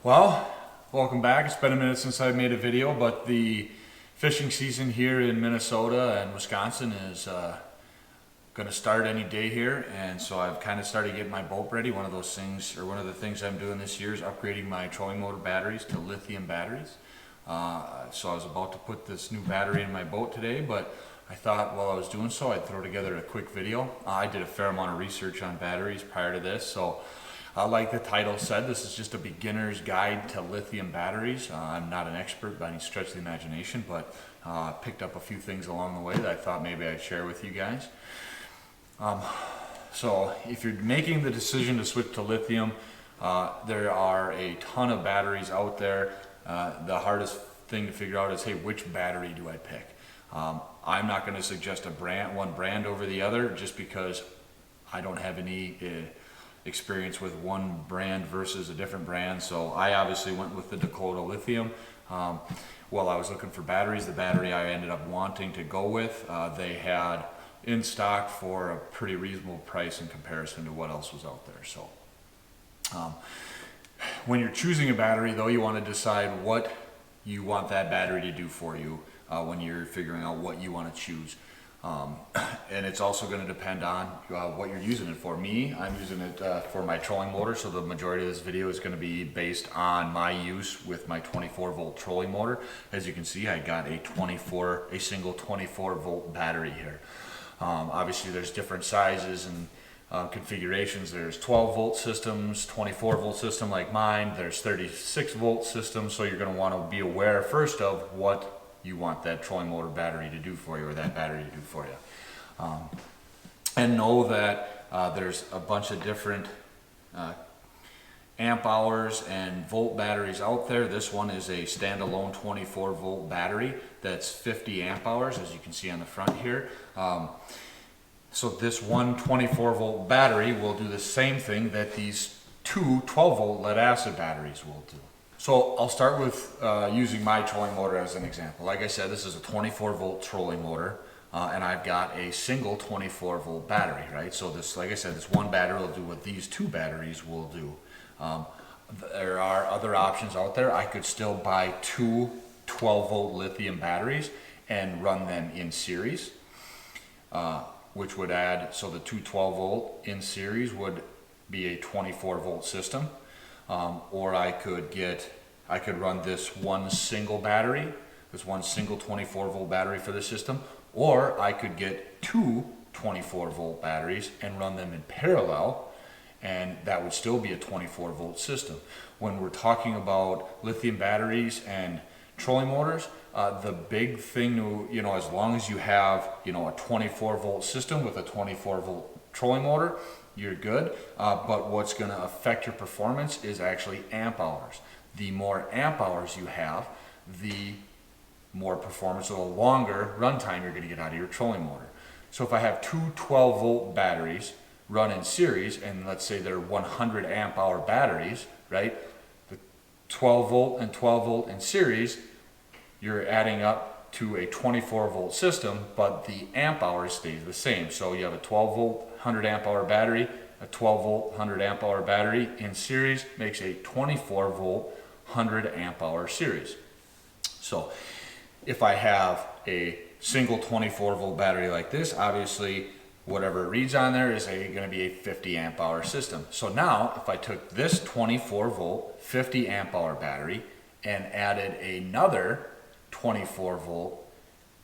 Well, welcome back. It's been a minute since I made a video, but the fishing season here in Minnesota and Wisconsin is going to start any day here, and so I've kind of started getting my boat ready. One of the things I'm doing this year is upgrading my trolling motor batteries to lithium batteries. So I was about to put this new battery in my boat today, but I thought while I was doing so, I'd throw together a quick video. I did a fair amount of research on batteries prior to this, so like the title said, this is just a beginner's guide to lithium batteries. I'm not an expert by any stretch of the imagination, but picked up a few things along the way that I thought maybe I'd share with you guys. So if you're making the decision to switch to lithium, there are a ton of batteries out there. The hardest thing to figure out is, hey, which battery do I pick? I'm not going to suggest one brand over the other just because I don't have any experience with one brand versus a different brand. So I obviously went with the Minnkota Lithium. While I was looking for batteries, the battery I ended up wanting to go with, they had in stock for a pretty reasonable price in comparison to what else was out there. So when you're choosing a battery though, you want to decide what you want that battery to do for you when you're figuring out what you want to choose. And it's also going to depend on what you're using it for. Me, I'm using it for my trolling motor, so the majority of this video is going to be based on my use with my 24 volt trolling motor. As you can see, I got a single 24 volt battery here. Obviously there's different sizes and configurations. There's 12 volt systems, 24 volt system like mine, there's 36 volt systems, so you're going to want to be aware first of what you want that trolling motor battery to do for you, or that battery to do for you. And know that there's a bunch of different amp hours and volt batteries out there. This one is a standalone 24 volt battery that's 50 amp hours, as you can see on the front here. So this one 24 volt battery will do the same thing that these two 12 volt lead acid batteries will do. So I'll start with using my trolling motor as an example. Like I said, this is a 24 volt trolling motor, and I've got a single 24 volt battery, right? So this, like I said, this one battery will do what these two batteries will do. There are other options out there. I could still buy two 12 volt lithium batteries and run them in series, which would add, so the two 12 volt in series would be a 24 volt system. Or I could run this one single battery, this one single 24 volt battery for the system, or I could get two 24 volt batteries and run them in parallel, and that would still be a 24 volt system. When we're talking about lithium batteries and trolling motors, the big thing to, as long as you have, a 24 volt system with a 24 volt trolling motor, you're good. But what's going to affect your performance is actually amp hours. The more amp hours you have, the more performance, or the longer runtime you're going to get out of your trolling motor. So if I have two 12 volt batteries run in series, and let's say they're 100 amp hour batteries, right? The 12 volt and 12 volt in series, you're adding up to a 24 volt system, but the amp hours stays the same. So you have a 12 volt 100 amp hour battery, a 12 volt 100 amp hour battery in series makes a 24 volt 100 amp hour series. So if I have a single 24 volt battery like this, obviously whatever it reads on there is going to be a 50 amp hour system. So now if I took this 24 volt 50 amp hour battery and added another 24 volt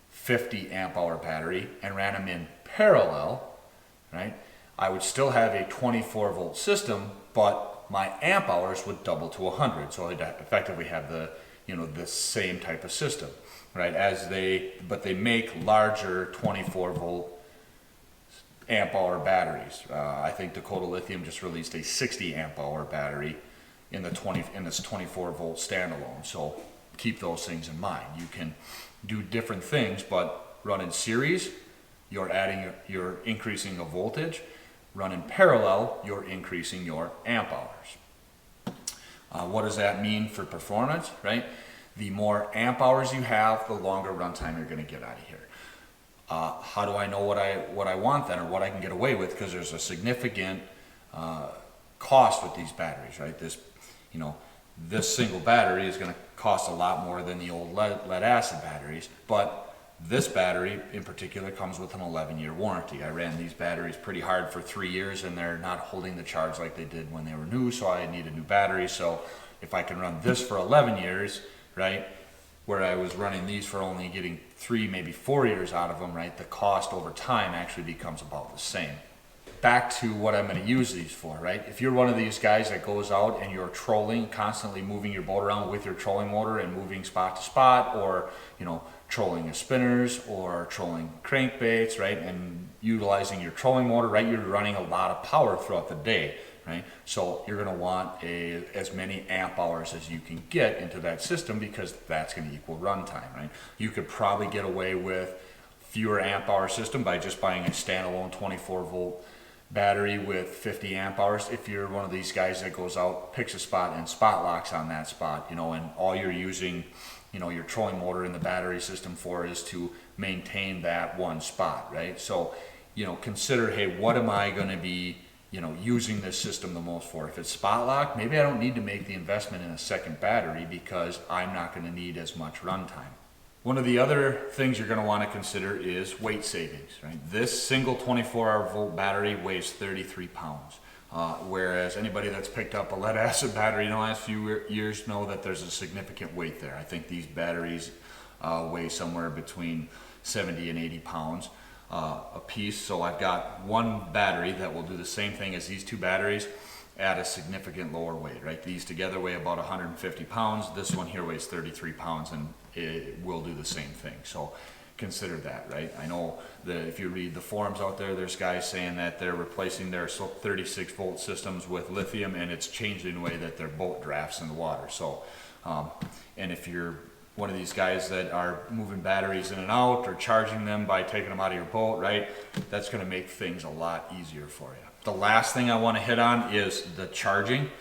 50 amp hour battery and ran them in parallel, right, I would still have a 24 volt system, but my amp hours would double to 100. So I'd effectively have the same type of system, right? But they make larger 24 volt amp hour batteries. I think Minnkota Lithium just released a 60 amp hour battery in this 24 volt standalone. So keep those things in mind. You can do different things, but run in series, you're increasing the voltage. Run in parallel, you're increasing your amp hours. What does that mean for performance, right? The more amp hours you have, the longer runtime you're going to get out of here. How do I know what I want then, or what I can get away with? Because there's a significant cost with these batteries, right? this single battery is going to cost a lot more than the old lead acid batteries, but this battery in particular comes with an 11-year warranty. I ran these batteries pretty hard for 3 years and they're not holding the charge like they did when they were new, so I need a new battery. So if I can run this for 11 years, right, where I was running these for only getting 3, maybe 4 years out of them, right, the cost over time actually becomes about the same. Back to what I'm going to use these for, right? If you're one of these guys that goes out and you're trolling, constantly moving your boat around with your trolling motor and moving spot to spot, or, you know, trolling your spinners or trolling crankbaits, right, and utilizing your trolling motor, right, you're running a lot of power throughout the day, right? So you're going to want as many amp hours as you can get into that system, because that's going to equal runtime, right? You could probably get away with fewer amp hour system by just buying a standalone 24 volt battery with 50 amp hours. If you're one of these guys that goes out, picks a spot and spot locks on that spot, you know, and all you're using, you know, your trolling motor in the battery system for is to maintain that one spot, right? So, you know, consider, hey, what am I going to be, you know, using this system the most for? If it's spot lock, maybe I don't need to make the investment in a second battery because I'm not going to need as much runtime. One of the other things you're going to want to consider is weight savings, right? This single 24 volt battery weighs 33 pounds. Whereas anybody that's picked up a lead acid battery in the last few years know that there's a significant weight there. I think these batteries weigh somewhere between 70 and 80 pounds a piece. So I've got one battery that will do the same thing as these two batteries at a significant lower weight, right? These together weigh about 150 pounds. This one here weighs 33 pounds and it will do the same thing. So consider that, right? I know that if you read the forums out there, there's guys saying that they're replacing their 36 volt systems with lithium and it's changing the way that their boat drafts in the water. So, and if you're one of these guys that are moving batteries in and out or charging them by taking them out of your boat, right, that's going to make things a lot easier for you. The last thing I want to hit on is the charging.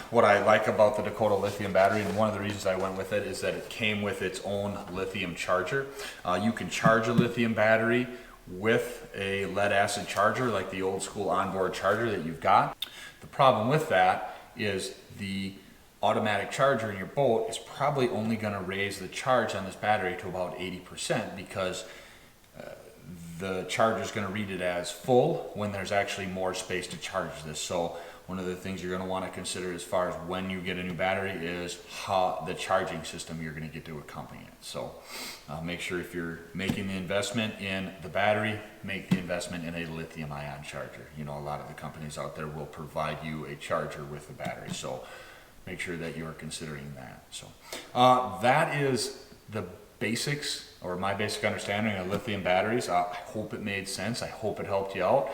What I like about the Minnkota lithium battery, and one of the reasons I went with it, is that it came with its own lithium charger. You can charge a lithium battery with a lead acid charger, like the old school onboard charger that you've got. The problem with that is the automatic charger in your boat is probably only going to raise the charge on this battery to about 80%, because the charger is going to read it as full when there's actually more space to charge this. So one of the things you're going to want to consider as far as when you get a new battery is how the charging system you're going to get to accompany it. So make sure if you're making the investment in the battery, make the investment in a lithium ion charger. You know, a lot of the companies out there will provide you a charger with the battery. So make sure that you are considering that. So that is the basics, or my basic understanding of lithium batteries. I hope it made sense. I hope it helped you out.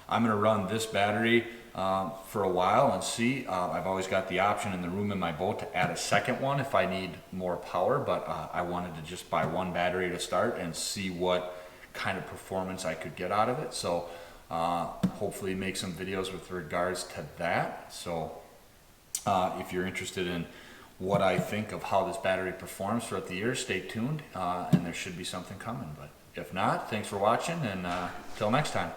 I'm going to run this battery for a while and see. I've always got the option in the room in my boat to add a second one if I need more power, but I wanted to just buy one battery to start and see what kind of performance I could get out of it. So hopefully make some videos with regards to that. So if you're interested in what I think of how this battery performs throughout the year, stay tuned, and there should be something coming. But if not, thanks for watching, and till next time.